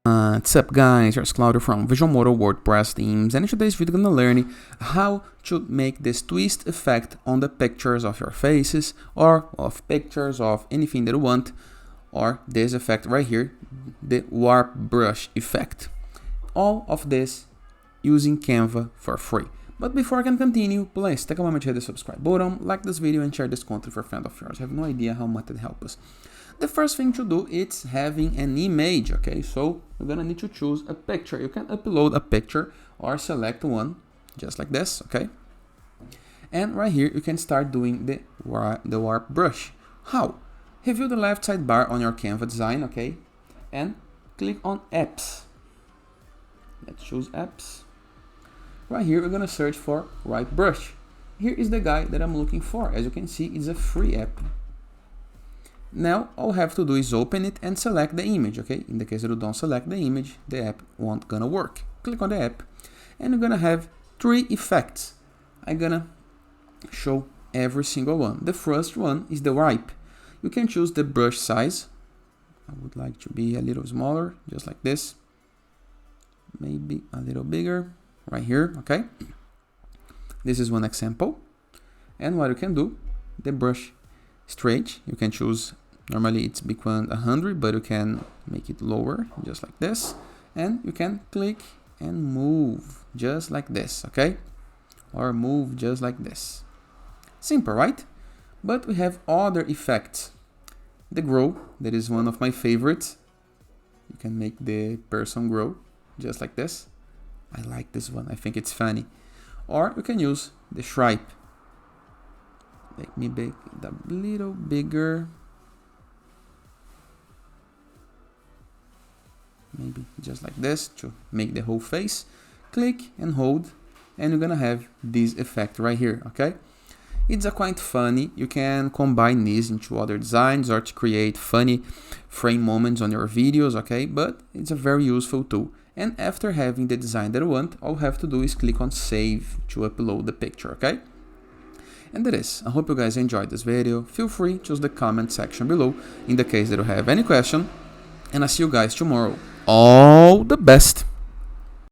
What's up guys, here's Claudio from Visualmodo WordPress themes, and in today's video we're gonna learn how to make this twist effect on the pictures of your faces or of pictures of anything that you want, or this effect right here, the warp brush effect. All of this using Canva for free. But before I can continue, please take a moment to hit the subscribe button, like this video and share this content for a friend of yours. I have no idea how much it helps us. The first thing to do is having an image, okay? So you're gonna need to choose a picture. You can upload a picture or select one, just like this, okay? And right here, you can start doing the warp brush. How? Review the left sidebar on your Canva design, okay? And click on apps. Let's choose apps. Right here, we're gonna search for warp brush. Here is the guy that I'm looking for. As you can see, it's a free app. Now, all I have to do is open it and select the image, okay? In the case that you don't select the image, the app won't gonna work. Click on the app, and you're gonna have 3 effects. I'm gonna show every single one. The first one is the wipe. You can choose the brush size. I would like to be a little smaller, just like this. Maybe a little bigger, right here, okay? This is one example. And what you can do, the brush straight, you can choose, normally it's between 100, but you can make it lower, just like this. And you can click and move, just like this, okay? Or move just like this. Simple, right? But we have other effects. The grow, that is one of my favorites. You can make the person grow, just like this. I like this one, I think it's funny. Or you can use the stripe. Let me make it a little bigger. Maybe just like this to make the whole face. Click and hold, and you're gonna have this effect right here, okay? It's a quite funny. You can combine these into other designs or to create funny frame moments on your videos, okay? But it's a very useful tool. And after having the design that you want, all you have to do is click on save to upload the picture, okay? And that is. I hope you guys enjoyed this video. Feel free to use the comment section below in the case that you have any question. And I'll see you guys tomorrow. All the best!